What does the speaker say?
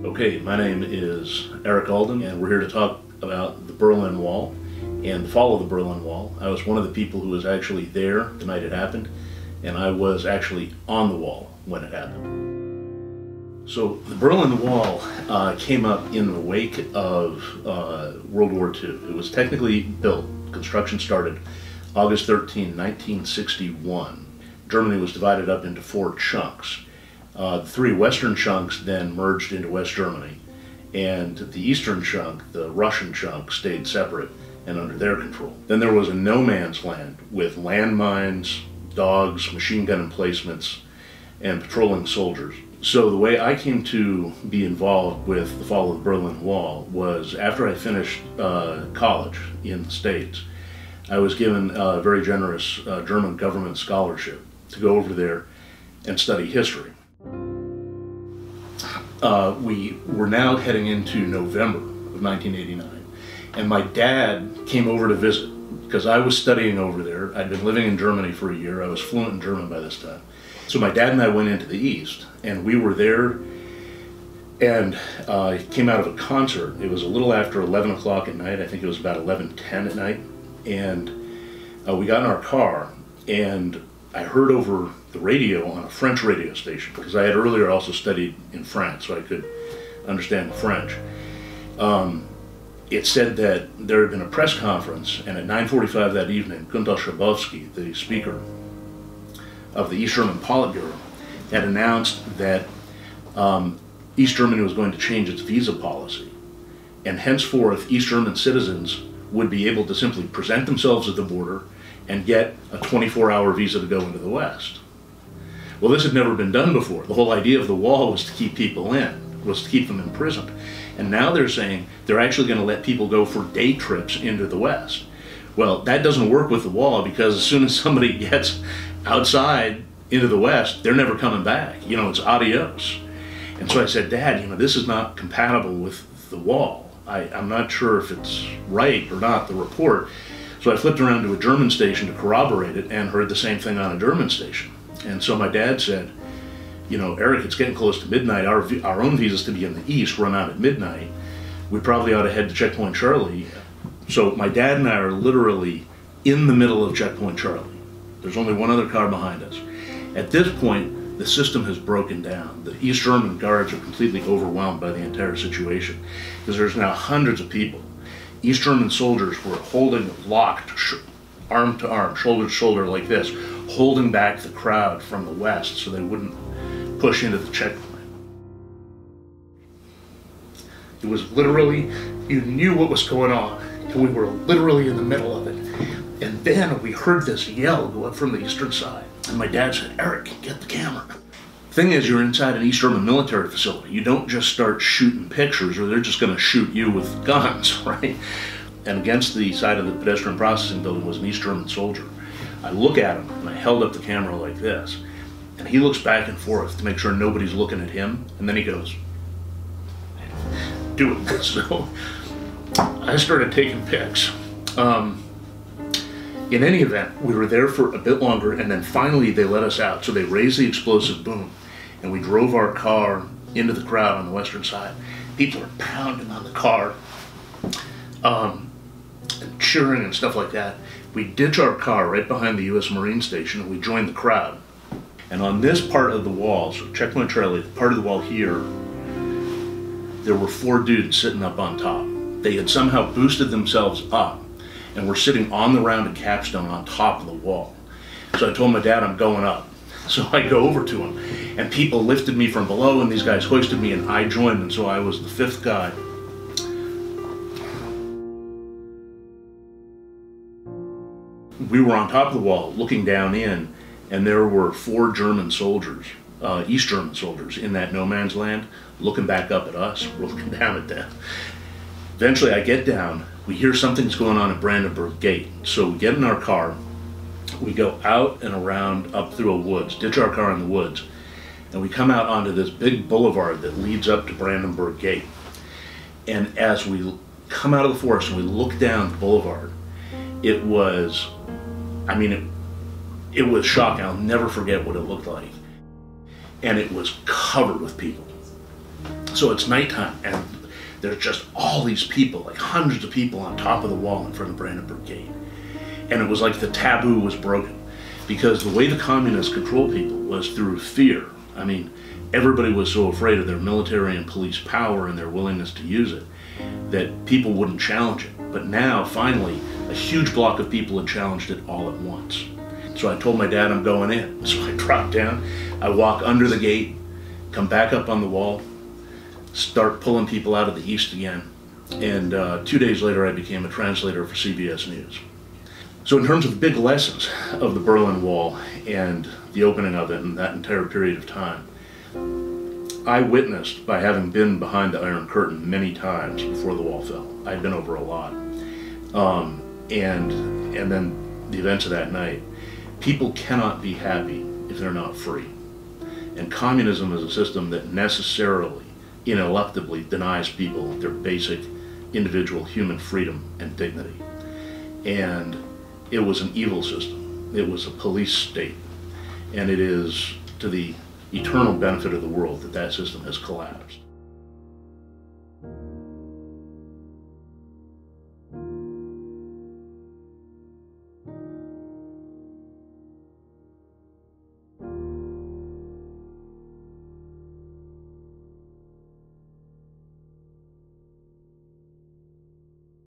Okay, my name is Eric Alden, and we're here to talk about the Berlin Wall and the fall of the Berlin Wall. I was one of the people who was actually there the night it happened, and I was actually on the wall when it happened. So the Berlin Wall came up in the wake of World War II. It was technically built, construction started August 13, 1961. Germany was divided up into 4 chunks. The 3 western chunks then merged into West Germany, and the eastern chunk, the Russian chunk, stayed separate and under their control. Then there was a no man's land with landmines, dogs, machine gun emplacements, and patrolling soldiers. So the way I came to be involved with the fall of the Berlin Wall was after I finished college in the States. I was given a very generous German government scholarship to go over there and study history. We were now heading into November of 1989, and my dad came over to visit because I was studying over there. I'd been living in Germany for a year. I was fluent in German by this time. So my dad and I went into the East, and we were there and came out of a concert. It was a little after 11 o'clock at night. I think it was about 11:10 at night, and we got in our car, and I heard over the radio on a French radio station, because I had earlier also studied in France, so I could understand French. It said that there had been a press conference, and at 9:45 that evening, Günter Schabowski, the speaker of the East German Politburo, had announced that East Germany was going to change its visa policy, and henceforth East German citizens would be able to simply present themselves at the border and get a 24-hour visa to go into the West. Well, this had never been done before. The whole idea of the wall was to keep people in, was to keep them imprisoned. And now they're saying they're actually going to let people go for day trips into the West. Well, that doesn't work with the wall, because as soon as somebody gets outside into the West, they're never coming back. You know, it's adios. And so I said, Dad, you know, this is not compatible with the wall. I'm not sure if it's right or not, the report. So I flipped around to a German station to corroborate it and heard the same thing on a German station. And so my dad said, you know, Eric, it's getting close to midnight. Our own visas to be in the East run out at midnight. We probably ought to head to Checkpoint Charlie. So my dad and I are literally in the middle of Checkpoint Charlie. There's only one other car behind us. At this point, the system has broken down. The East German guards are completely overwhelmed by the entire situation, because there's now hundreds of people. East German soldiers were holding, locked, arm to arm, shoulder to shoulder like this, holding back the crowd from the West so they wouldn't push into the checkpoint. It was literally, you knew what was going on, and we were literally in the middle of it. And then we heard this yell go up from the eastern side, and my dad said, Eric, get the camera. Thing is, you're inside an East German military facility. You don't just start shooting pictures, or they're just going to shoot you with guns, right? And against the side of the pedestrian processing building was an East German soldier. I look at him, and I held up the camera like this, and he looks back and forth to make sure nobody's looking at him, and then he goes, doing this. So I started taking pics. In any event, we were there for a bit longer, and then finally they let us out. So they raised the explosive boom, and we drove our car into the crowd on the western side. People are pounding on the car, and cheering and stuff like that. We ditch our car right behind the U.S. Marine Station, and we join the crowd. And on this part of the wall, so Checkpoint Charlie, part of the wall here, there were 4 dudes sitting up on top. They had somehow boosted themselves up, and we're sitting on the rounded capstone on top of the wall. So I told my dad, I'm going up. So I go over to him, and people lifted me from below, and these guys hoisted me, and I joined, and so I was the 5th guy. We were on top of the wall, looking down in, and there were 4 German soldiers, East German soldiers, in that no man's land, looking back up at us. We're looking down at them. Eventually I get down, we hear something's going on at Brandenburg Gate. So we get in our car, we go out and around up through a woods, ditch our car in the woods, and we come out onto this big boulevard that leads up to Brandenburg Gate. And as we come out of the forest and we look down the boulevard, it was, I mean, it was shocking. I'll never forget what it looked like. And it was covered with people. So it's nighttime, and there's just all these people, like hundreds of people on top of the wall in front of Brandenburg Gate. And it was like the taboo was broken, because the way the communists controlled people was through fear. I mean, everybody was so afraid of their military and police power and their willingness to use it that people wouldn't challenge it. But now, finally, a huge block of people had challenged it all at once. So I told my dad I'm going in. So I dropped down, I walk under the gate, come back up on the wall, start pulling people out of the east again. And 2 days later, I became a translator for CBS News. So in terms of the big lessons of the Berlin Wall and the opening of it and that entire period of time, I witnessed, by having been behind the Iron Curtain many times before the wall fell. I'd been over a lot. And then the events of that night, people cannot be happy if they're not free. And communism is a system that necessarily, ineluctably denies people their basic individual human freedom and dignity. And it was an evil system. It was a police state. And it is to the eternal benefit of the world that that system has collapsed.